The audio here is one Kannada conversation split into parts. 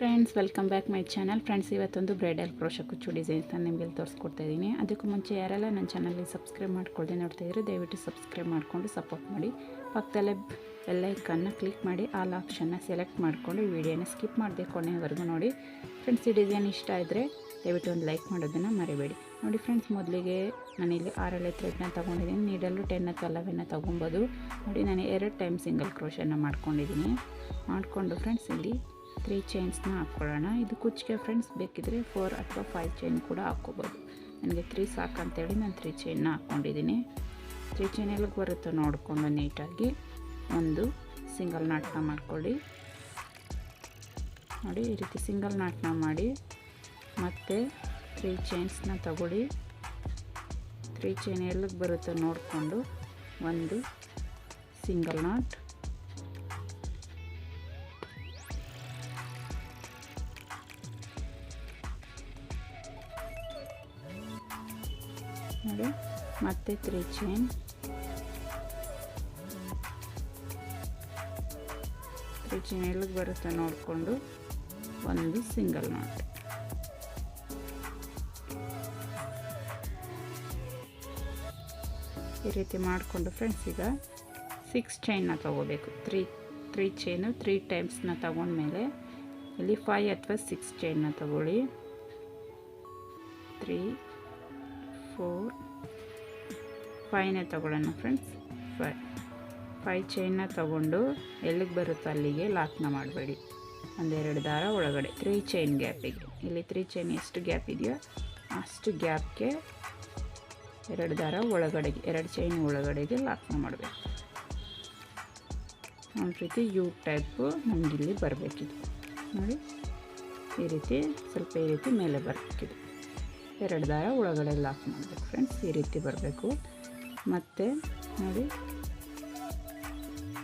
Friends, welcome back my channel. Friends, ಇವತ್ತೊಂದು ಬ್ರೈಡಲ್ ಕ್ರೋಶಾ ಕುಚ್ಚು ಡಿಸೈನ್ಸ್ನ ನಿಮಗೆ ತೋರಿಸ್ಕೊಡ್ತಾ ಇದ್ದೀನಿ. ಅದಕ್ಕೂ ಮುಂಚೆ ಯಾರೆಲ್ಲ ನನ್ನ ಚಾನಲ್ಗೆ ಸಬ್ಸ್ಕ್ರೈಬ್ ಮಾಡ್ಕೊಳ್ದೆ ನೋಡ್ತಾ ಇದ್ರೆ ದಯವಿಟ್ಟು ಸಬ್ಸ್ಕ್ರೈಬ್ ಮಾಡಿಕೊಂಡು ಸಪೋರ್ಟ್ ಮಾಡಿ. ಪಕ್ಕದಲ್ಲೇ ಬೆಲ್ ಐಕನ್ನ ಕ್ಲಿಕ್ ಮಾಡಿ ಆಲ್ ಆಪ್ಷನ್ನ ಸೆಲೆಕ್ಟ್ ಮಾಡಿಕೊಂಡು ಈ ವಿಡಿಯೋನ ಸ್ಕಿಪ್ ಮಾಡದೆ ಕೊನೆಯವರೆಗೂ ನೋಡಿ. ಫ್ರೆಂಡ್ಸ್, ಈ ಡಿಸೈನ್ ಇಷ್ಟ ಇದ್ದರೆ ದಯವಿಟ್ಟು ಒಂದು ಲೈಕ್ ಮಾಡೋದನ್ನು ಮರಿಬೇಡಿ. ನೋಡಿ ಫ್ರೆಂಡ್ಸ್, ಮೊದಲಿಗೆ ನಾನಿಲ್ಲಿ 6 ಥ್ರೆಡ್ನ ತೊಗೊಂಡಿದ್ದೀನಿ. ನೀಡಲು 10 ಅಥವಾ 11 ತೊಗೊಬೋದು. ನೋಡಿ, ನಾನು 2 ಟೈಮ್ ಸಿಂಗಲ್ ಕ್ರೋಶನ ಮಾಡಿಕೊಂಡು ಫ್ರೆಂಡ್ಸ್ ಇಲ್ಲಿ 3 ಚೈನ್ಸ್ನ ಹಾಕ್ಕೊಳ್ಳೋಣ. ಇದು ಕುಚ್ಚಿಗೆ ಫ್ರೆಂಡ್ಸ್, ಬೇಕಿದ್ರೆ 4 ಅಥವಾ 5 ಚೈನ್ ಕೂಡ ಹಾಕ್ಕೋಬೋದು. ನನಗೆ 3 ಸಾಕಂತೇಳಿ ನಾನು 3 ಚೈನ್ನ ಹಾಕ್ಕೊಂಡಿದ್ದೀನಿ. 3 ಚೈನ್ ಎಲ್ಲಿಗೆ ಬರುತ್ತೋ ನೋಡಿಕೊಂಡು ನೀಟಾಗಿ ಒಂದು ಸಿಂಗಲ್ ನಾಟ್ನ ಮಾಡ್ಕೊಳ್ಳಿ. ನೋಡಿ, ಈ ರೀತಿ ಸಿಂಗಲ್ ನಾಟ್ನ ಮಾಡಿ ಮತ್ತು 3 ಚೈನ್ಸ್ನ ತಗೊಳ್ಳಿ. 3 ಚೈನ್ ಎಲ್ಲಿಗೆ ಬರುತ್ತೋ ನೋಡಿಕೊಂಡು ಒಂದು ಸಿಂಗಲ್ ನಾಟ್, ನೋಡಿ ಮತ್ತೆ 3 ಚೈನ್, 3 ಚೈನ್ ಎಲ್ಲಿಗೆ ಬರುತ್ತೆ ನೋಡಿಕೊಂಡು ಒಂದು ಸಿಂಗಲ್ ನಾಟ್. ಈ ರೀತಿ ಮಾಡಿಕೊಂಡು ಫ್ರೆಂಡ್ಸ್ ಈಗ 6 ಚೈನ್ನ ತಗೋಬೇಕು. 3 ಚೈನು 3 ಟೈಮ್ಸ್ನ ತಗೊಂಡ್ಮೇಲೆ ಇಲ್ಲಿ 5 ಅಥವಾ 6 ಚೈನ್ನ ತಗೊಳ್ಳಿ. 3 4 5ನೇ ತಗೊಳ್ಳೋಣ ಫ್ರೆಂಡ್ಸ್. 5 ಚೈನ್ನ ತಗೊಂಡು ಎಲ್ಲಿಗೆ ಬರುತ್ತೋ ಅಲ್ಲಿಗೆ ಲಾಕ್ನ ಮಾಡಬೇಡಿ. ಒಂದೆರಡು ದಾರ ಒಳಗಡೆ 3 ಚೈನ್ ಗ್ಯಾಪಿಗೆ, ಇಲ್ಲಿ 3 ಚೈನ್ ಎಷ್ಟು ಗ್ಯಾಪ್ ಇದೆಯೋ ಅಷ್ಟು ಗ್ಯಾಪ್ಗೆ 2 ದಾರ ಒಳಗಡೆಗೆ, 2 ಚೈನ್ ಒಳಗಡೆಗೆ ಲಾಕ್ನ ಮಾಡಬೇಕು. ಒಂದು ರೀತಿ ಯು ಟೈಪು ನಮಗಿಲ್ಲಿ ಬರಬೇಕಿದು. ನೋಡಿ, ಈ ರೀತಿ ಸ್ವಲ್ಪ ಈ ರೀತಿ ಮೇಲೆ ಬರಬೇಕಿದು. 2 ದಾರ ಒಳಗಡೆ ಲಾಕ್ ಮಾಡಬೇಕು ಫ್ರೆಂಡ್ಸ್. ಈ ರೀತಿ ಬರಬೇಕು. ಮತ್ತು ನೋಡಿ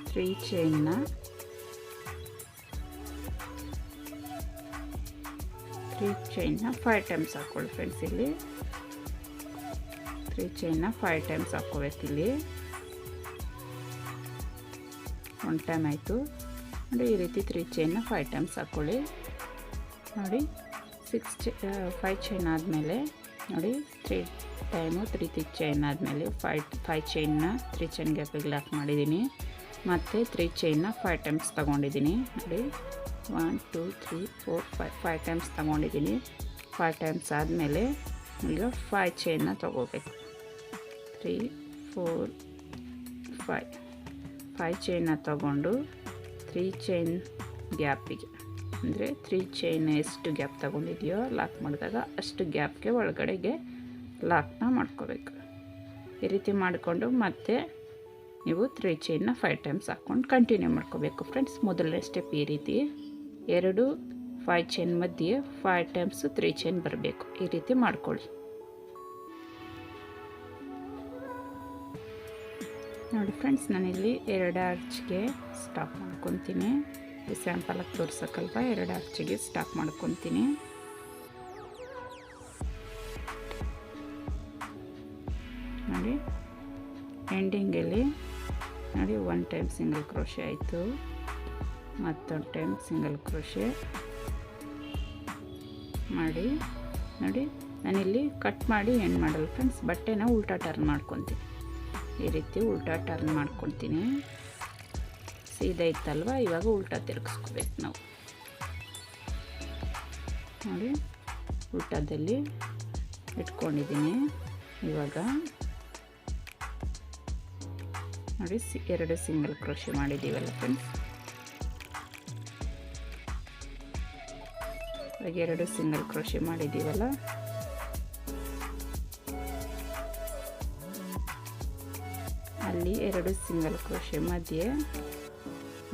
3 ಚೈನ್ನ 5 ಟೈಮ್ಸ್ ಹಾಕ್ಕೊಳ್ಳಿ ಫ್ರೆಂಡ್ಸ್. ಇಲ್ಲಿ 3 ಚೈನ್ನ 5 ಟೈಮ್ಸ್ ಹಾಕ್ಕೋಬೇಕು. ಇಲ್ಲಿ 1 ಟೈಮ್ ಆಯಿತು. ನೋಡಿ, ಈ ರೀತಿ 3 ಚೈನ್ನ 5 ಟೈಮ್ಸ್ ಹಾಕ್ಕೊಳ್ಳಿ. ನೋಡಿ, 5 ಚೈನ್ ಆದಮೇಲೆ ನೋಡಿ 3 ಟೈಮು 3 ಚೈನ್ ಆದಮೇಲೆ 5 ಚೈನ್ನ 3 ಚೈನ್ ಗ್ಯಾಪಿಗೆ ಲಾಕ್ ಮಾಡಿದ್ದೀನಿ. ಮತ್ತು 3 ಚೈನ್ನ 5 ಟೈಮ್ಸ್ ತೊಗೊಂಡಿದ್ದೀನಿ. ನೋಡಿ, 1 2 3 4 5 ಟೈಮ್ಸ್ ತೊಗೊಂಡಿದ್ದೀನಿ. 5 ಟೈಮ್ಸ್ ಆದಮೇಲೆ ಈಗ 5 ಚೈನ್ನ ತೊಗೋಬೇಕು. 3 4 5 ಚೈನ್ನ ತೊಗೊಂಡು 3 ಚೈನ್ ಗ್ಯಾಪಿಗೆ, ಅಂದರೆ 3 ಚೈನ್ ಎಷ್ಟು ಗ್ಯಾಪ್ ತೊಗೊಂಡಿದೆಯೋ ಲಾಕ್ ಮಾಡಿದಾಗ ಅಷ್ಟು ಗ್ಯಾಪ್ಗೆ ಒಳಗಡೆಗೆ ಲಾಕ್ನ ಮಾಡ್ಕೋಬೇಕು. ಈ ರೀತಿ ಮಾಡಿಕೊಂಡು ಮತ್ತೆ ನೀವು 3 ಚೈನ್ನ 5 ಟೈಮ್ಸ್ ಹಾಕ್ಕೊಂಡು ಕಂಟಿನ್ಯೂ ಮಾಡ್ಕೋಬೇಕು ಫ್ರೆಂಡ್ಸ್. ಮೊದಲನೇ ಸ್ಟೆಪ್ ಈ ರೀತಿ 2 5 ಚೈನ್ ಮಧ್ಯೆ 5 ಟೈಮ್ಸ್ 3 ಚೈನ್ ಬರಬೇಕು. ಈ ರೀತಿ ಮಾಡ್ಕೊಳ್ಳಿ. ನೋಡಿ ಫ್ರೆಂಡ್ಸ್, ನಾನಿಲ್ಲಿ 2 ಆರ್ಚ್ಗೆ ಸ್ಟಾಪ್ ಮಾಡ್ಕೊತೀನಿ. ಈ ಸ್ಯಾಂಪಲಾಗಿ ತೋರ್ಸೋಕ್ಕಲ್ವ 2 ಆರ್ಚಿಗೆ ಸ್ಟಾಪ್ ಮಾಡ್ಕೊತೀನಿ. ನೋಡಿ, ಎಂಡಿಂಗಲ್ಲಿ ನೋಡಿ 1 ಟೈಮ್ ಸಿಂಗಲ್ ಕ್ರೋಶೆ ಆಯಿತು. ಮತ್ತೊಂದು ಟೈಮ್ ಸಿಂಗಲ್ ಕ್ರೋಶೆ ಮಾಡಿ ನೋಡಿ, ನಾನಿಲ್ಲಿ ಕಟ್ ಮಾಡಿ ಎಂಡ್ ಮಾಡಲ್ಲ ಫ್ರೆಂಡ್ಸ್. ಬಟ್ಟೆನ ಉಲ್ಟಾ ಟರ್ನ್ ಮಾಡ್ಕೊತೀನಿ. ಈ ರೀತಿ ಉಲ್ಟಾ ಟರ್ನ್ ಮಾಡ್ಕೊತೀನಿ. ಸೀದಾ ಇತ್ತಲ್ವ, ಇವಾಗ ಉಲ್ಟಾ ತಿರುಗಿಸ್ಕೋಬೇಕು ನಾವು. ನೋಡಿ, ಉಲ್ಟಾದಲ್ಲಿ ಇಟ್ಕೊಂಡಿದ್ದೀನಿ. ಇವಾಗ ನೋಡಿ 2 ಸಿಂಗಲ್ ಕ್ರೋಶೆ ಮಾಡಿದ್ದೀವಲ್ಲ ಫ್ರೆಂಡ್ಸ್. ಇವಾಗ 2 ಸಿಂಗಲ್ ಕ್ರೋಶೆ ಮಾಡಿದ್ದೀವಲ್ಲ, ಅಲ್ಲಿ 2 ಸಿಂಗಲ್ ಕ್ರೋಶೆ ಮಧ್ಯೆ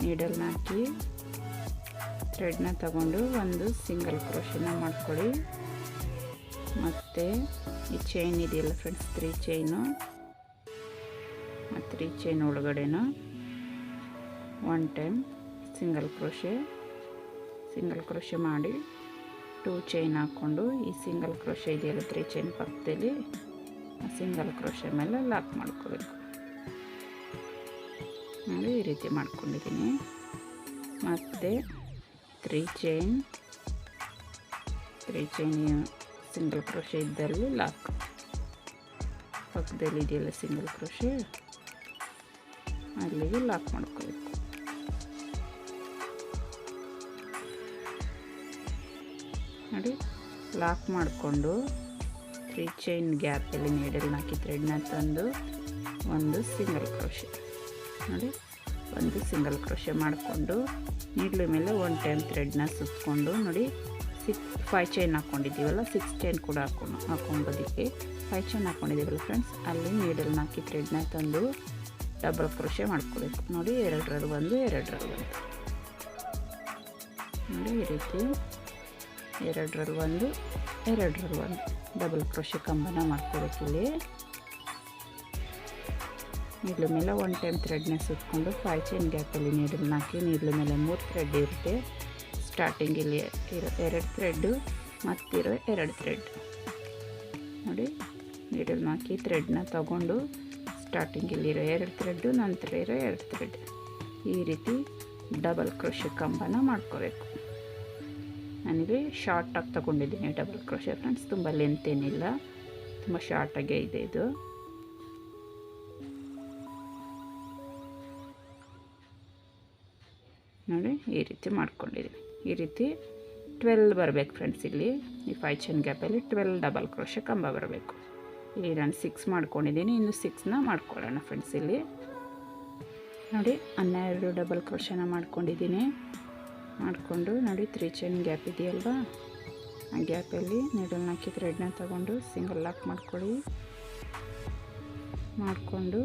ನೀಡಲ್ನ ಹಾಕಿ ಥ್ರೆಡ್ನ ತಗೊಂಡು ಒಂದು ಸಿಂಗಲ್ ಕ್ರೋಶೆನ ಮಾಡ್ಕೊಳ್ಳಿ. ಮತ್ತು ಈ ಚೈನ್ ಇದೆಯಲ್ಲ ಫ್ರೆಂಡ್ಸ್, 3 ಚೈನು, ಮತ್ತು 3 ಚೈನ್ ಒಳಗಡೆನ 1 ಟೈಮ್ ಸಿಂಗಲ್ ಕ್ರೋಶೆ ಮಾಡಿ 2 ಚೈನ್ ಹಾಕ್ಕೊಂಡು ಈ ಸಿಂಗಲ್ ಕ್ರೋಶೆ ಇದೆಯಲ್ಲ 3 ಚೈನ್ ಪಕ್ಕದಲ್ಲಿ ಆ ಸಿಂಗಲ್ ಕ್ರೋಶೆ ಮೇಲೆ ಲಾಕ್ ಮಾಡ್ಕೋಬೇಕು. ನೋಡಿ, ಈ ರೀತಿ ಮಾಡ್ಕೊಂಡಿದ್ದೀನಿ. ಮತ್ತು 3 ಚೈನ್ 3 ಚೈನ್ ಸಿಂಗಲ್ ಕ್ರೋಶೆ ಇದ್ದಲ್ಲಿ ಲಾಕ್, ಪಕ್ಕದಲ್ಲಿ ಇದೆಯಲ್ಲ ಸಿಂಗಲ್ ಕ್ರೋಶೆ ಅಲ್ಲಿಗೆ ಲಾಕ್ ಮಾಡ್ಕೋಬೇಕು. ನೋಡಿ ಲಾಕ್ ಮಾಡಿಕೊಂಡು 3 ಚೈನ್ ಗ್ಯಾಪಲ್ಲಿ ನೀಡಲ್ನ ಹಾಕಿ ಥ್ರೆಡ್ನ ತಂದು ಒಂದು ಸಿಂಗಲ್ ಕ್ರೋಶೆ, ನೋಡಿ ಒಂದು ಸಿಂಗಲ್ ಕ್ರೋಶೆ ಮಾಡಿಕೊಂಡು ನೀಡ್ಲ ಮೇಲೆ 1 ಟೈಮ್ ಥ್ರೆಡ್ನ ಸುತ್ತಕೊಂಡು ನೋಡಿ 5 ಚೈನ್ ಹಾಕ್ಕೊಂಡಿದ್ದೀವಲ್ಲ 6 ಚೈನ್ ಕೂಡ ಹಾಕ್ಕೊಂಬೋದಕ್ಕೆ 5 ಚೈನ್ ಹಾಕ್ಕೊಂಡಿದ್ದೀವಲ್ಲ ಫ್ರೆಂಡ್ಸ್, ಅಲ್ಲಿ ನೀಡಲ್ನ ಹಾಕಿ ಥ್ರೆಡ್ನ ತಂದು ಡಬಲ್ ಕ್ರೋಶೆ ಮಾಡ್ಕೋಬೇಕು. ನೋಡಿ 2ರಲ್ಲಿ 1 2ರಲ್ಲಿ 1 ನೋಡಿ ಈ ರೀತಿ 2ರಲ್ಲಿ 1 2ರಲ್ಲಿ 1 ಡಬಲ್ ಕ್ರೋಶೆ ಕಂಬನ ಮಾಡ್ಕೋಬೇಕು. ಇಲ್ಲಿ ನೀಡ್ಲ ಮೇಲೆ 1 ಟೈಮ್ ಥ್ರೆಡ್ನ ಸುತ್ತಕೊಂಡು 5 ಚೈನ್ ಗ್ಯಾಪಲ್ಲಿ ನೀಡಲ್ನ ಹಾಕಿ ನೀಡ್ಲ ಮೇಲೆ 3 ಥ್ರೆಡ್ ಇರುತ್ತೆ. ಸ್ಟಾರ್ಟಿಂಗ್ ಇಲ್ಲಿ ಇರೋ 2 ಥ್ರೆಡ್ಡು ಮತ್ತಿರೋ 2 ಥ್ರೆಡ್ ನೋಡಿ ನೀಡಲ್ನ ಹಾಕಿ ಥ್ರೆಡ್ನ ತಗೊಂಡು ಸ್ಟಾರ್ಟಿಂಗ್ ಇಲ್ಲಿರೋ 2 ಥ್ರೆಡ್ಡು ನಂತರ ಇರೋ 2 ಥ್ರೆಡ್ ಈ ರೀತಿ ಡಬಲ್ ಕ್ರೋಶೆ ಕಂಬನ ಮಾಡ್ಕೋಬೇಕು. ನನಗೆ ಶಾರ್ಟಾಗಿ ತಗೊಂಡಿದ್ದೀನಿ ಡಬಲ್ ಕ್ರೋಶೆ ಫ್ರೆಂಡ್ಸ್, ತುಂಬ ಲೆಂತ್ ಏನಿಲ್ಲ, ತುಂಬ ಶಾರ್ಟಾಗೇ ಇದೆ ಇದು. ನೋಡಿ ಈ ರೀತಿ ಮಾಡ್ಕೊಂಡಿದ್ದೀನಿ. ಈ ರೀತಿ 12 ಬರಬೇಕು ಫ್ರೆಂಡ್ಸ್. ಇಲ್ಲಿ ಈ 5 ಚೈನ್ ಗ್ಯಾಪಲ್ಲಿ 12 ಡಬಲ್ ಕ್ರೋಶೆ ಕಂಬ ಬರಬೇಕು. ಇಲ್ಲಿ ನಾನು 6 ಮಾಡ್ಕೊಂಡಿದ್ದೀನಿ, ಇನ್ನು 6ನ ಮಾಡ್ಕೊಳ್ಳೋಣ ಫ್ರೆಂಡ್ಸ್. ಇಲ್ಲಿ ನೋಡಿ 12 ಡಬಲ್ ಕ್ರೋಶೆನ ಮಾಡ್ಕೊಂಡಿದ್ದೀನಿ. ಮಾಡಿಕೊಂಡು ನೋಡಿ 3 ಚೈನ್ ಗ್ಯಾಪ್ ಇದೆಯಲ್ವಾ, ಆ ಗ್ಯಾಪಲ್ಲಿ ನೀಡಲ್ನ ಹಾಕಿ ಥ್ರೆಡ್ನ ತಗೊಂಡು ಸಿಂಗಲ್ ಲಾಕ್ ಮಾಡ್ಕೊಳ್ಳಿ. ಮಾಡಿಕೊಂಡು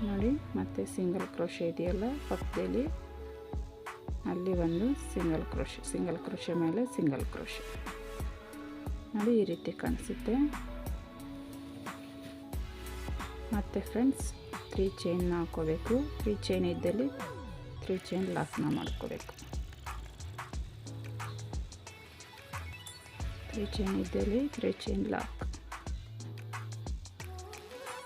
ನೋಡಿ ಮತ್ತೆ ಸಿಂಗಲ್ ಕ್ರೋಶೆ ಇದೆಯಲ್ಲ ಪಕ್ಕದಲ್ಲಿ, ಅಲ್ಲಿ ಒಂದು ಸಿಂಗಲ್ ಕ್ರೋಶೆ ಮೇಲೆ ಸಿಂಗಲ್ ಕ್ರೋಶೆ ನೋಡಿ ಈ ರೀತಿ ಕಾಣಿಸುತ್ತೆ. ಮತ್ತು ಫ್ರೆಂಡ್ಸ್ 3 ಚೈನ್ನ ಹಾಕ್ಕೋಬೇಕು. 3 ಚೈನ್ ಇದ್ದಲ್ಲಿ 3 ಚೈನ್ ಲಾಕ್ನ ಮಾಡ್ಕೋಬೇಕು. 3 ಚೈನ್ ಇದ್ದಲ್ಲಿ 3 ಚೈನ್ ಲಾಕ್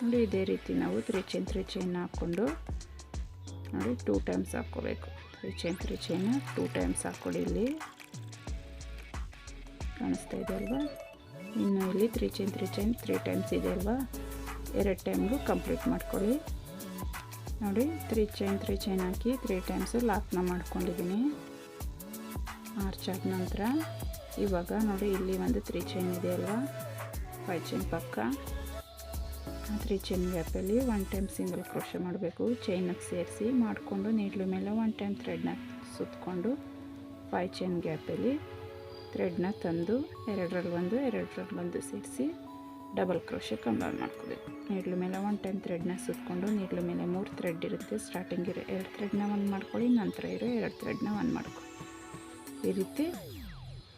ನೋಡಿ ಇದೇ ರೀತಿ ನಾವು 3 ಚೈನ್ ಹಾಕ್ಕೊಂಡು ನೋಡಿ 2 ಟೈಮ್ಸ್ ಹಾಕ್ಕೋಬೇಕು. 3 ಚೈನ್ 2 ಟೈಮ್ಸ್ ಹಾಕ್ಕೊಳ್ಳಿ. ಇಲ್ಲಿ ಕಾಣಿಸ್ತಾ ಇದೆ ಅಲ್ವಾ, ಇನ್ನು ಇಲ್ಲಿ 3 ಚೈನ್ 3 ಟೈಮ್ಸ್ ಇದೆ ಅಲ್ವಾ, 2 ಟೈಮ್ಗೂ ಕಂಪ್ಲೀಟ್ ಮಾಡ್ಕೊಳ್ಳಿ. ನೋಡಿ 3 ಚೈನ್ ಹಾಕಿ 3 ಟೈಮ್ಸು ಲಾಕ್ನ ಮಾಡ್ಕೊಂಡಿದ್ದೀನಿ. ಆರ್ಚ್ ಆದ ನಂತರ ಇವಾಗ ನೋಡಿ ಇಲ್ಲಿ ಒಂದು 3 ಚೈನ್ ಇದೆ ಅಲ್ವಾ, 5 ಚೈನ್ ಪಕ್ಕ, ಆ 3 ಚೈನ್ ಗ್ಯಾಪಲ್ಲಿ 1 ಟೈಮ್ ಸಿಂಗಲ್ ಕ್ರೋಶೆ ಮಾಡಬೇಕು. ಚೈನಿಗೆ ಸೇರಿಸಿ ಮಾಡಿಕೊಂಡು ನೀಡ್ಲ ಮೇಲೆ 1 ಟೈಮ್ ಥ್ರೆಡ್ನ ಸುತ್ತಕೊಂಡು 5 ಚೈನ್ ಗ್ಯಾಪಲ್ಲಿ ಥ್ರೆಡ್ನ ತಂದು 2ರಲ್ಲಿ 1 2ರಲ್ಲಿ 1 ಸೇರಿಸಿ ಡಬಲ್ ಕ್ರೋಶೆ ಕಂಬ ಮಾಡ್ಕೋಬೇಕು. ನೀಡ್ಲ ಮೇಲೆ 1 ಟೈಮ್ ಥ್ರೆಡ್ನ ಸುತ್ತಕೊಂಡು ನೀಡ್ಲ ಮೇಲೆ 3 ಥ್ರೆಡ್ ಇರುತ್ತೆ. ಸ್ಟಾರ್ಟಿಂಗ್ ಇರೋ 2 ಥ್ರೆಡ್ನ 1 ಮಾಡ್ಕೊಳ್ಳಿ, ನಂತರ ಇರೋ 2 ಥ್ರೆಡ್ನ 1 ಮಾಡ್ಕೊಳ್ಳಿ. ಈ ರೀತಿ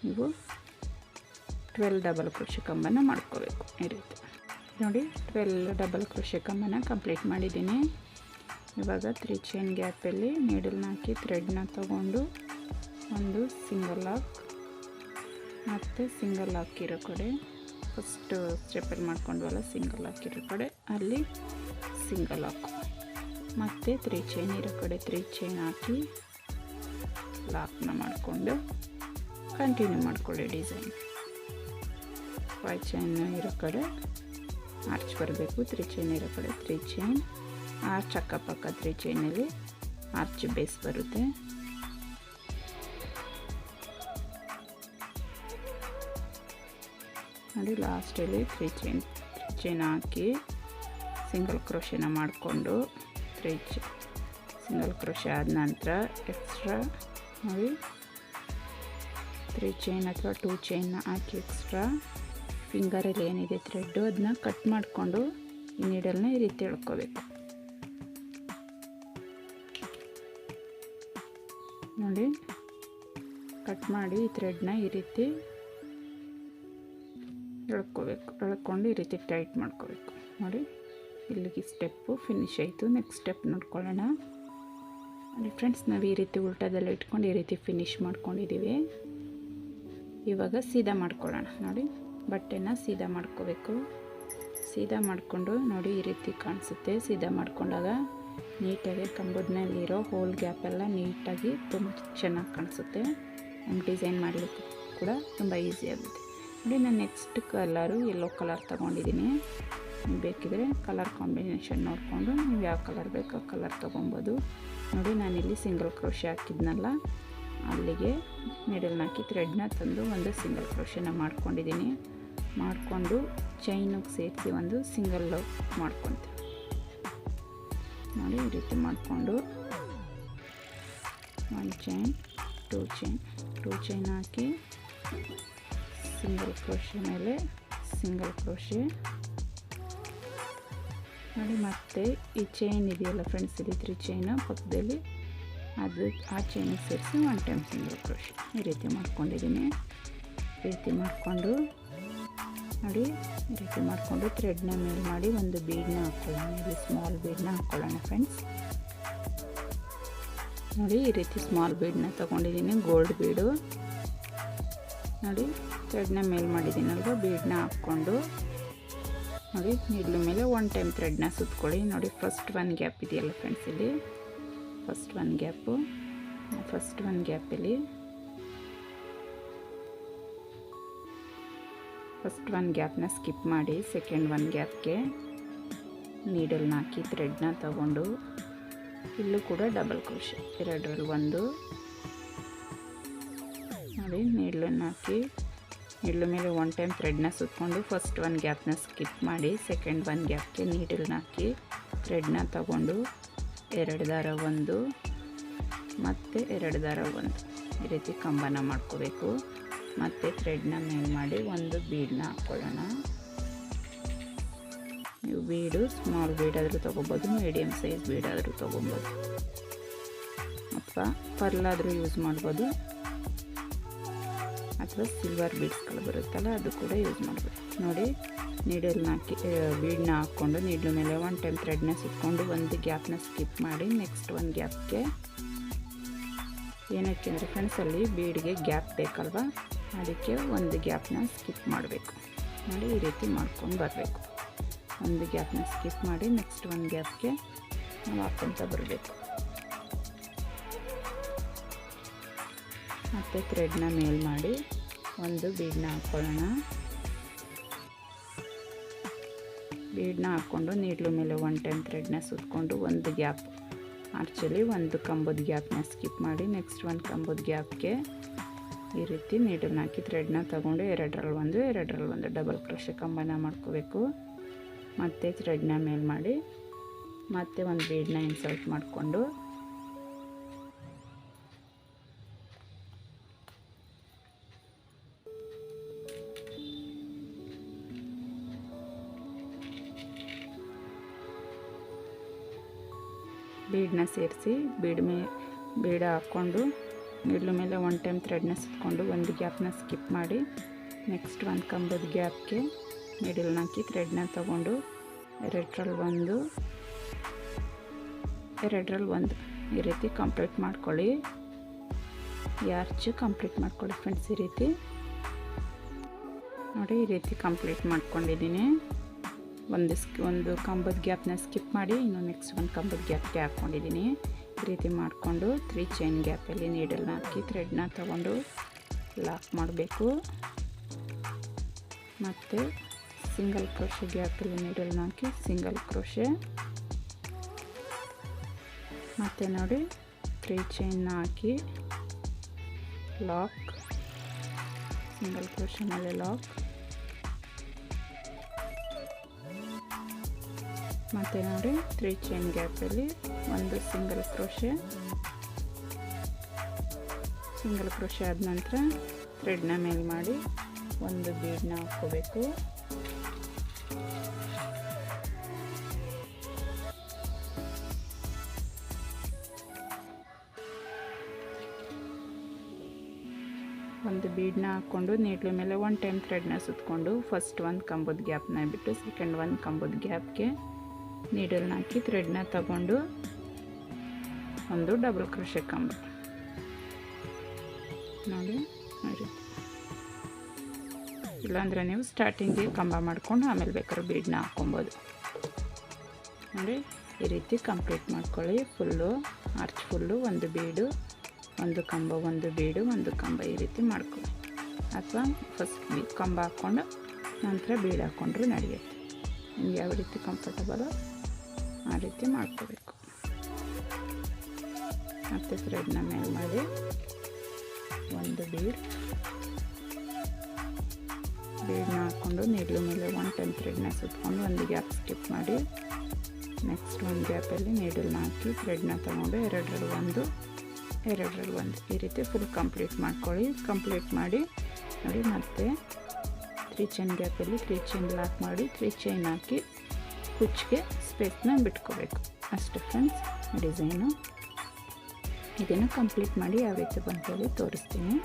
ನೀವು 12 ಡಬಲ್ ಕ್ರೋಶೆ ಕಂಬನ ಮಾಡ್ಕೋಬೇಕು. ಈ ರೀತಿ ನೋಡಿ 12 ಡಬಲ್ ಕ್ರೋಶೆ ಕಂಬನ ಕಂಪ್ಲೀಟ್ ಮಾಡಿದ್ದೀನಿ. ಇವಾಗ 3 ಚೈನ್ ಗ್ಯಾಪಲ್ಲಿ ನೀಡಲ್ನ ಹಾಕಿ ಥ್ರೆಡ್ನ ತಗೊಂಡು ಒಂದು ಸಿಂಗಲ್ ಲಾಕ್ ಮತ್ತು ಸಿಂಗಲ್ ಹಾಕಿರೋ ಕಡೆ ಫಸ್ಟ್ ಸ್ಟೆಪ್ಪಲ್ಲಿ ಮಾಡ್ಕೊಂಡ್ವಲ್ಲ ಸಿಂಗಲ್ ಹಾಕಿರೋ ಕಡೆ ಅಲ್ಲಿ ಸಿಂಗಲ್ ಹಾಕು, ಮತ್ತು 3 ಚೈನ್ ಇರೋ ಕಡೆ 3 ಚೈನ್ ಹಾಕಿ ಲಾಕ್ನ ಮಾಡಿಕೊಂಡು ಕಂಟಿನ್ಯೂ ಮಾಡ್ಕೊಳ್ಳಿ ಡಿಸೈನ್. 5 ಚೈನ್ ಇರೋ ಕಡೆ ಆರ್ಚ್ ಬರಬೇಕು, 3 ಚೈನ್ ಇರೋ ಕಡೆ 3 ಚೈನ್, ಆರ್ಚ್ ಅಕ್ಕಪಕ್ಕ 3 ಚೈನಲ್ಲಿ ಆರ್ಚ್ ಬೇಸ್ ಬರುತ್ತೆ. ನೋಡಿ ಲಾಸ್ಟಲ್ಲಿ 3 ಚೈನ್ ಹಾಕಿ ಸಿಂಗಲ್ ಕ್ರೋಶೆನ ಮಾಡಿಕೊಂಡು ಸಿಂಗಲ್ ಕ್ರೋಶೆ ಆದ ನಂತರ ಎಕ್ಸ್ಟ್ರಾ ನೋಡಿ 3 ಚೈನ್ ಅಥವಾ 2 ಚೈನ್ನ ಹಾಕಿ ಎಕ್ಸ್ಟ್ರಾ ಫಿಂಗರಲ್ಲಿ ಏನಿದೆ ಥ್ರೆಡ್ಡು ಅದನ್ನ ಕಟ್ ಮಾಡಿಕೊಂಡು ಈ ನೀಡಲ್ನ ಈ ರೀತಿ ಎಳ್ಕೋಬೇಕು. ನೋಡಿ ಕಟ್ ಮಾಡಿ ಈ ಥ್ರೆಡ್ನ ಈ ರೀತಿ ಎಳ್ಕೋಬೇಕು. ಎಳ್ಕೊಂಡು ಈ ರೀತಿ ಟೈಟ್ ಮಾಡ್ಕೋಬೇಕು. ನೋಡಿ ಇಲ್ಲಿಗೆ ಸ್ಟೆಪ್ಪು ಫಿನಿಶ್ ಆಯಿತು. ನೆಕ್ಸ್ಟ್ ಸ್ಟೆಪ್ ನೋಡ್ಕೊಳ್ಳೋಣ. ನೋಡಿ ಫ್ರೆಂಡ್ಸ್, ನಾವು ಈ ರೀತಿ ಉಲ್ಟದೆಲ್ಲ ಇಟ್ಕೊಂಡು ಈ ರೀತಿ ಫಿನಿಶ್ ಮಾಡ್ಕೊಂಡಿದ್ದೀವಿ. ಇವಾಗ ಸೀದಾ ಮಾಡ್ಕೊಳ್ಳೋಣ. ನೋಡಿ ಬಟ್ಟೆನ ಸೀದಾ ಮಾಡ್ಕೋಬೇಕು. ಸೀದಾ ಮಾಡಿಕೊಂಡು ನೋಡಿ ಈ ರೀತಿ ಕಾಣಿಸುತ್ತೆ. ಸೀದಾ ಮಾಡ್ಕೊಂಡಾಗ ನೀಟಾಗಿ ಕಂಬದಲ್ಲಿರೋ ಹೋಲ್ ಗ್ಯಾಪೆಲ್ಲ ನೀಟಾಗಿ ತುಂಬ ಚೆನ್ನಾಗಿ ಕಾಣಿಸುತ್ತೆ. ನಮ್ಗೆ ಡಿಸೈನ್ ಮಾಡಲಿಕ್ಕೆ ಕೂಡ ತುಂಬ ಈಸಿ ಆಗುತ್ತೆ ನೋಡಿ. ನಾನು ನೆಕ್ಸ್ಟ್ ಕಲರು ಯೆಲ್ಲೋ ಕಲರ್ ತೊಗೊಂಡಿದ್ದೀನಿ. ಬೇಕಿದ್ರೆ ಕಲರ್ ಕಾಂಬಿನೇಷನ್ ನೋಡಿಕೊಂಡು ನೀವು ಯಾವ ಕಲರ್ ಬೇಕು ಆ ಕಲರ್ ತೊಗೊಬೋದು. ನೋಡಿ ನಾನಿಲ್ಲಿ ಸಿಂಗಲ್ ಕ್ರೋಶೆ ಹಾಕಿದ್ನಲ್ಲ ಅಲ್ಲಿಗೆ ನೀಡಲ್ನ ಹಾಕಿ ಥ್ರೆಡ್ನ ತಂದು ಒಂದು ಸಿಂಗಲ್ ಕ್ರೋಶೆನ ಮಾಡ್ಕೊಂಡಿದ್ದೀನಿ. ಮಾಡಿಕೊಂಡು ಚೈನಿಗೆ ಸೇರಿಸಿ ಒಂದು ಸಿಂಗಲ್ ಮಾಡ್ಕೊತೀನಿ ನೋಡಿ. ಈ ರೀತಿ ಮಾಡಿಕೊಂಡು 1 ಚೈನ್ 2 ಚೈನ್ ಹಾಕಿ ಸಿಂಗಲ್ ಕ್ರೋಶೆ ಮೇಲೆ ಸಿಂಗಲ್ ಕ್ರೋಶೆ ನೋಡಿ. ಮತ್ತು ಈ ಚೈನ್ ಇದೆಯಲ್ಲ ಫ್ರೆಂಡ್ಸ್, ಇಲ್ಲಿ 3 ಚೈನ್ ಪಕ್ಕದಲ್ಲಿ ಅದು ಆ ಚೈನಿಗೆ ಸೇರಿಸಿ 1 ಟೈಮ್ ಸಿಂಗಲ್ ಕ್ರೋಶೆ ಈ ರೀತಿ ಮಾಡ್ಕೊಂಡಿದ್ದೀನಿ. ಈ ರೀತಿ ಮಾಡಿಕೊಂಡು ನೋಡಿ, ಈ ರೀತಿ ಮಾಡಿಕೊಂಡು ಥ್ರೆಡ್ನ ಮೇಲೆ ಮಾಡಿ ಒಂದು ಬೀಡನ್ನ ಹಾಕ್ಕೊಳ್ಳೋಣ. ಇಲ್ಲಿ ಸ್ಮಾಲ್ ಬೀಡನ್ನ ಹಾಕ್ಕೊಳ್ಳೋಣ ಫ್ರೆಂಡ್ಸ್ ನೋಡಿ. ಈ ರೀತಿ ಸ್ಮಾಲ್ ಬೀಡನ್ನ ತೊಗೊಂಡಿದ್ದೀನಿ, ಗೋಲ್ಡ್ ಬೀಡು ನೋಡಿ. ಥ್ರೆಡ್ನ ಮೇಲೆ ಮಾಡಿದ್ದೀನಲ್ವ, ಬೀಡನ್ನ ಹಾಕ್ಕೊಂಡು ನೋಡಿ ನೀಡ್ಲು ಮೇಲೆ 1 ಟೈಮ್ ಥ್ರೆಡ್ನ ಸುತ್ಕೊಳ್ಳಿ ನೋಡಿ. ಫಸ್ಟ್ 1 ಗ್ಯಾಪ್ ಇದೆಯಲ್ಲ ಫ್ರೆಂಡ್ಸ್, ಇಲ್ಲಿ ಫಸ್ಟ್ 1 ಗ್ಯಾಪಲ್ಲಿ ಫಸ್ಟ್ 1 ಗ್ಯಾಪ್ನ ಸ್ಕಿಪ್ ಮಾಡಿ ಸೆಕೆಂಡ್ 1 ಗ್ಯಾಪ್ಗೆ ನೀಡಲ್ನ ಹಾಕಿ ಥ್ರೆಡ್ನ ತಗೊಂಡು ಇಲ್ಲೂ ಕೂಡ ಡಬಲ್ ಕ್ರೋಶೆ 2ರಲ್ಲಿ 1 ನೋಡಿ. ನೀಡಲನ್ನು ಹಾಕಿ ನೀಡ್ಲು ಮೇಲೆ 1 ಟೈಮ್ ಥ್ರೆಡ್ನ ಸುತ್ಕೊಂಡು ಫಸ್ಟ್ 1 ಗ್ಯಾಪ್ನ ಸ್ಕಿಪ್ ಮಾಡಿ ಸೆಕೆಂಡ್ 1 ಗ್ಯಾಪ್ಗೆ ನೀಡಲ್ನ ಹಾಕಿ ಥ್ರೆಡ್ನ ತಗೊಂಡು 2 ದಾರ 1 ಮತ್ತು 2 ದಾರ 1 ಈ ರೀತಿ ಕಂಬನ ಮಾಡ್ಕೋಬೇಕು. ಮತ್ತು ಥ್ರೆಡ್ನ ಮೇಲೆ ಮಾಡಿ ಒಂದು ಬೀಡನ್ನ ಹಾಕ್ಕೊಳ್ಳೋಣ. ನೀವು ಬೀಡು ಸ್ಮಾಲ್ ಬೀಡ್ ಆದರೂ ತೊಗೋಬೋದು, ಮೀಡಿಯಮ್ ಸೈಜ್ ಬೀಡ್ ಆದರೂ ತೊಗೊಬೋದು, ಅಥವಾ ಪರ್ಲಾದರೂ ಯೂಸ್ ಮಾಡ್ಬೋದು, ಅಥವಾ ಸಿಲ್ವರ್ ಬೀಡ್ಸ್ಗಳು ಬರುತ್ತಲ್ಲ ಅದು ಕೂಡ ಯೂಸ್ ಮಾಡ್ಬೋದು ನೋಡಿ. ನೀಡಲ್ನ ಹಾಕಿ ಬೀಡನ್ನ ಹಾಕ್ಕೊಂಡು ನೀಡ್ಲ ಮೇಲೆ 1 ಟೈಮ್ ಥ್ರೆಡ್ನ ಸುತ್ಕೊಂಡು ಒಂದು ಗ್ಯಾಪ್ನ ಸ್ಕಿಪ್ ಮಾಡಿ ನೆಕ್ಸ್ಟ್ 1 ಗ್ಯಾಪ್ಗೆ, ಏನಕ್ಕೆ ಅಂದರೆ ಫ್ರೆಂಡ್ಸ್ ಅಲ್ಲಿ ಬೀಡ್ಗೆ ಗ್ಯಾಪ್ ಬೇಕಲ್ವ, ಅದಕ್ಕೆ ಒಂದು ಗ್ಯಾಪ್ನ ಸ್ಕಿಪ್ ಮಾಡಬೇಕು ನೋಡಿ. ಈ ರೀತಿ ಮಾಡ್ಕೊಂಡು ಬರಬೇಕು. ಒಂದು ಗ್ಯಾಪ್ನ ಸ್ಕಿಪ್ ಮಾಡಿ ನೆಕ್ಸ್ಟ್ 1 ಗ್ಯಾಪ್ಗೆ ನಾವು ಹಾಕ್ಕೊತ ಬರಬೇಕು. ಮತ್ತು ಥ್ರೆಡ್ನ ಮೇಲ್ ಮಾಡಿ ಒಂದು ಬೀಡನ್ನ ಹಾಕ್ಕೊಳ್ಳೋಣ. ಬೀಡನ್ನ ಹಾಕ್ಕೊಂಡು ನೀಡ್ಲು ಮೇಲೆ 1 ಟೈಮ್ ಥ್ರೆಡ್ನ ಸುತ್ಕೊಂಡು ಒಂದು ಗ್ಯಾಪ್ ಆರ್ಚಲ್ಲಿ ಒಂದು ಕಂಬದ ಗ್ಯಾಪ್ನ ಸ್ಕಿಪ್ ಮಾಡಿ ನೆಕ್ಸ್ಟ್ 1 ಕಂಬದ ಗ್ಯಾಪ್ಗೆ ಈ ರೀತಿ ನೀಡಲ್ನ ಹಾಕಿ ಥ್ರೆಡ್ನ ತಗೊಂಡು 2ರಲ್ಲಿ 1 ಡಬಲ್ ಕ್ರೋಶೆ ಕಂಬನ ಮಾಡ್ಕೋಬೇಕು. ಮತ್ತು ಥ್ರೆಡ್ನ ಮೇಲೆ ಮಾಡಿ ಮತ್ತೆ ಒಂದು ಬೀಡನ್ನ ಇನ್ಸರ್ಟ್ ಮಾಡಿಕೊಂಡು ಬೀಡನ್ನ ಸೇರಿಸಿ ಬೀಡ ಹಾಕ್ಕೊಂಡು ನೀಡ್ಲು ಮೇಲೆ 1 ಟೈಮ್ ಥ್ರೆಡ್ನ ಸುತ್ಕೊಂಡು ಒಂದು ಗ್ಯಾಪ್ನ ಸ್ಕಿಪ್ ಮಾಡಿ ನೆಕ್ಸ್ಟ್ 1 ಕಂಬದ ಗ್ಯಾಪ್ಗೆ ನೀಡಲ್ನ ಹಾಕಿ ಥ್ರೆಡ್ನ ತಗೊಂಡು 2ರಲ್ಲಿ 1 ಈ ರೀತಿ ಕಂಪ್ಲೀಟ್ ಮಾಡ್ಕೊಳ್ಳಿ. ಈ ಆರ್ಚ್ ಕಂಪ್ಲೀಟ್ ಮಾಡ್ಕೊಳ್ಳಿ ಫ್ರೆಂಡ್ಸ್. ಈ ರೀತಿ ನೋಡಿ, ಈ ರೀತಿ ಕಂಪ್ಲೀಟ್ ಮಾಡ್ಕೊಂಡಿದ್ದೀನಿ. ಒಂದು ಕಂಬದ ಗ್ಯಾಪ್ನ ಸ್ಕಿಪ್ ಮಾಡಿ ಇನ್ನು ನೆಕ್ಸ್ಟ್ 1 ಕಂಬದ ಗ್ಯಾಪ್ಗೆ ಹಾಕ್ಕೊಂಡಿದ್ದೀನಿ. ಈ ರೀತಿ ಮಾಡಿಕೊಂಡು 3 ಚೈನ್ ಗ್ಯಾಪಲ್ಲಿ ನೀಡಲ್ನ ಹಾಕಿ ಥ್ರೆಡ್ನ ತಗೊಂಡು ಲಾಕ್ ಮಾಡಬೇಕು. ಮತ್ತು ಸಿಂಗಲ್ ಕ್ರೋಶೆ ಗ್ಯಾಪಲ್ಲಿ ನೀಡಲ್ನ ಹಾಕಿ ಸಿಂಗಲ್ ಕ್ರೋಶೆ, ಮತ್ತು ನೋಡಿ 3 ಚೈನ್ನ ಹಾಕಿ ಲಾಕ್, ಸಿಂಗಲ್ ಕ್ರೋಶೆ ಮೇಲೆ ಲಾಕ್, ಮತ್ತು ನೋಡಿ 3 ಚೈನ್ ಗ್ಯಾಪಲ್ಲಿ ಒಂದು ಸಿಂಗಲ್ ಕ್ರೋಶೆ ಆದ ನಂತರ ಥ್ರೆಡ್ನ ಮೇಲೆ ಮಾಡಿ ಒಂದು ಬೀಡನ್ನ ಹಾಕ್ಕೋಬೇಕು. ಒಂದು ಬೀಡನ್ನ ಹಾಕ್ಕೊಂಡು ನೀಡ್ಲ ಮೇಲೆ 1 ಟೈಮ್ ಥ್ರೆಡ್ನ ಸುತ್ಕೊಂಡು ಫಸ್ಟ್ 1 ಕಂಬದ ಗ್ಯಾಪ್ನ ಬಿಟ್ಟು ಸೆಕೆಂಡ್ 1 ಕಂಬದ ಗ್ಯಾಪ್ಗೆ ನೀಡಲ್ನ ಹಾಕಿ ಥ್ರೆಡ್ನ ತಗೊಂಡು ಒಂದು ಡಬಲ್ ಕ್ರೋಶೆ ಕಂಬ ನೋಡಿ. ಇಲ್ಲಾಂದರೆ ನೀವು ಸ್ಟಾರ್ಟಿಂಗ್ಗೆ ಕಂಬ ಮಾಡ್ಕೊಂಡು ಆಮೇಲೆ ಬೇಕಾದ್ರೆ ಬೀಡನ್ನ ಹಾಕ್ಕೊಬೋದು ನೋಡಿ. ಈ ರೀತಿ ಕಂಪ್ಲೀಟ್ ಮಾಡ್ಕೊಳ್ಳಿ. ಫುಲ್ಲು ಆರ್ಚ್ ಫುಲ್ಲು ಒಂದು ಬೀಡು, ಒಂದು ಕಂಬ, ಒಂದು ಬೀಡು, ಒಂದು ಕಂಬ ಈ ರೀತಿ ಮಾಡ್ಕೊಳ್ಳಿ. ಅಥವಾ ಫಸ್ಟ್ ಕಂಬ ಹಾಕ್ಕೊಂಡು ನಂತರ ಬೀಡ್ ಹಾಕ್ಕೊಂಡ್ರೂ ನಡೆಯುತ್ತೆ. ನಿಮ್ಗೆ ಯಾವ ರೀತಿ ಕಂಫರ್ಟಬಲೋ ಆ ರೀತಿ ಮಾಡ್ಕೋಬೇಕು. ಮತ್ತು ಥ್ರೆಡ್ನ ಮೇಲೆ ಮಾಡಿ ಒಂದು ಬೀಡನ್ನ ಹಾಕ್ಕೊಂಡು ನೀಡ್ಲು ಮೇಲೆ 1 ಟೈಮ್ ಥ್ರೆಡ್ನ ಸುತ್ಕೊಂಡು ಒಂದು ಗ್ಯಾಪ್ ಸ್ಕಿಪ್ ಮಾಡಿ ನೆಕ್ಸ್ಟ್ ಒಂದು ಗ್ಯಾಪಲ್ಲಿ ನೀಡಲ್ನ ಹಾಕಿ ಥ್ರೆಡ್ನ ತೊಗೊಂಡು ಎರಡರಲ್ಲಿ ಒಂದು ಈ ರೀತಿ ಫುಲ್ ಕಂಪ್ಲೀಟ್ ಮಾಡ್ಕೊಳ್ಳಿ. ಕಂಪ್ಲೀಟ್ ಮಾಡಿ ನೋಡಿ, ಮತ್ತೆ 3 ಚೈನ್ ಗ್ಯಾಪಲ್ಲಿ 3 ಚೈನ್ ಲಾಕ್ ಮಾಡಿ 3 ಚೈನ್ ಹಾಕಿ ಕುಚ್ಚಿಗೆ ಸ್ಪೇಸ್ನ ಬಿಟ್ಕೋಬೇಕು. ಅಷ್ಟು ಫ್ರೆಂಡ್ಸ್ ಡಿಸೈನು. ಇದನ್ನು ಕಂಪ್ಲೀಟ್ ಮಾಡಿ ಯಾವ ರೀತಿ ಬಂತೇಳಿ ತೋರಿಸ್ತೀನಿ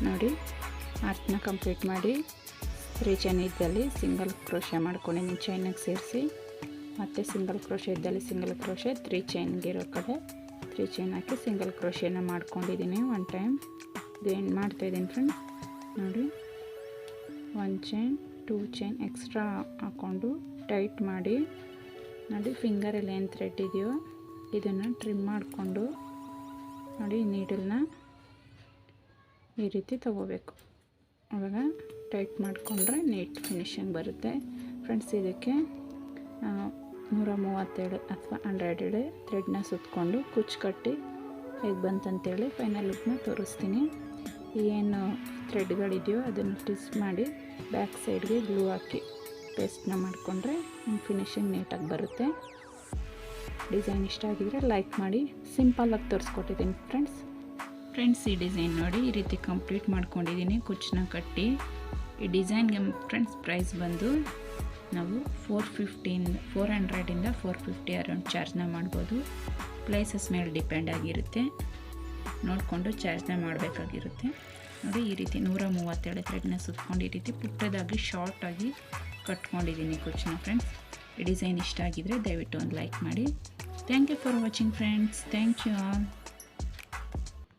ನೋಡಿ. ಆರ್ಟ್ನ ಕಂಪ್ಲೀಟ್ ಮಾಡಿ 3 ಚೈನ್ ಇದ್ದಲ್ಲಿ ಸಿಂಗಲ್ ಕ್ರೋಶೆ ಮಾಡ್ಕೊಂಡಿದ್ದೀನಿ, ಚೈನಿಗೆ ಸೇರಿಸಿ. ಮತ್ತು ಸಿಂಗಲ್ ಕ್ರೋಶೆ ಇದ್ದಲ್ಲಿ ಸಿಂಗಲ್ ಕ್ರೋಶೆ 3 ಚೈನ್ಗೆ ಇರೋ ಕಡೆ 3 ಚೈನ್ ಹಾಕಿ ಸಿಂಗಲ್ ಕ್ರೋಶೆನ ಮಾಡ್ಕೊಂಡಿದ್ದೀನಿ 1 ಟೈಮ್. ಇದು ಏನು ಮಾಡ್ತಾಯಿದ್ದೀನಿ ಫ್ರೆಂಡ್ಸ್ ನೋಡಿ, 1 ಚೈನ್ 2 ಚೈನ್ ಎಕ್ಸ್ಟ್ರಾ ಹಾಕ್ಕೊಂಡು ಟೈಟ್ ಮಾಡಿ ನೋಡಿ. ಫಿಂಗರಲ್ಲಿ ಏನು ಥ್ರೆಡ್ ಇದೆಯೋ ಇದನ್ನು ಟ್ರಿಮ್ ಮಾಡಿಕೊಂಡು ನೋಡಿ ನೀಡಲ್ನ ಈ ರೀತಿ ತಗೋಬೇಕು. ಆವಾಗ ಟೈಟ್ ಮಾಡಿಕೊಂಡ್ರೆ ನೀಟ್ ಫಿನಿಶಿಂಗ್ ಬರುತ್ತೆ ಫ್ರೆಂಡ್ಸ್. ಇದಕ್ಕೆ 137 ಅಥವಾ 100 ಥ್ರೆಡ್ನ ಸುತ್ತಕೊಂಡು ಕುಚ್ಚು ಕಟ್ಟಿ ಹೇಗೆ ಬಂತಂತೇಳಿ ಫೈನಲ್ ಲುಕ್ನ ತೋರಿಸ್ತೀನಿ. ಏನು ಥ್ರೆಡ್ಗಳಿದೆಯೋ ಅದನ್ನು ಟ್ವಿಸ್ಟ್ ಮಾಡಿ ಬ್ಯಾಕ್ ಸೈಡ್ಗೆ ಗ್ಲೂ ಹಾಕಿ ಪೇಸ್ಟ್ನ ಮಾಡಿಕೊಂಡ್ರೆ ಫಿನಿಶಿಂಗ್ ನೀಟಾಗಿ ಬರುತ್ತೆ. ಡಿಸೈನ್ ಇಷ್ಟ ಆಗಿದ್ರೆ ಲೈಕ್ ಮಾಡಿ. ಸಿಂಪಲ್ಲಾಗಿ ತೋರಿಸ್ಕೊಟ್ಟಿದ್ದೀನಿ ಫ್ರೆಂಡ್ಸ್. ಈ ಡಿಸೈನ್ ನೋಡಿ ಈ ರೀತಿ ಕಂಪ್ಲೀಟ್ ಮಾಡ್ಕೊಂಡಿದ್ದೀನಿ ಕುಚ್ಚನ್ನ ಕಟ್ಟಿ. ಈ ಡಿಸೈನ್ಗೆ ಫ್ರೆಂಡ್ಸ್ ಪ್ರೈಸ್ ಬಂದು ನಾವು 400ಇಂದ 450 ಅರೌಂಡ್ ಚಾರ್ಜ್ನ ಮಾಡ್ಬೋದು. ಪ್ಲೇಸಸ್ ಮೇಲೆ ಡಿಪೆಂಡ್ ಆಗಿರುತ್ತೆ, ನೋಡಿಕೊಂಡು ಚಾರ್ಜ್ನ ಮಾಡಬೇಕಾಗಿರುತ್ತೆ ನೋಡಿ. ಈ ರೀತಿ 137 ಥ್ರೆಡ್ನ ಸುತ್ಕೊಂಡು ಈ ರೀತಿ ಪುಟ್ಟದಾಗಿ ಶಾರ್ಟಾಗಿ ಕಟ್ಕೊಂಡಿದ್ದೀನಿ ಕುಚ್ಚನ್ನ ಫ್ರೆಂಡ್ಸ್. ಈ ಡಿಸೈನ್ ಇಷ್ಟ ಆಗಿದ್ರೆ ದಯವಿಟ್ಟು ಒಂದು ಲೈಕ್ ಮಾಡಿ. Thank you for watching friends. Thank you all.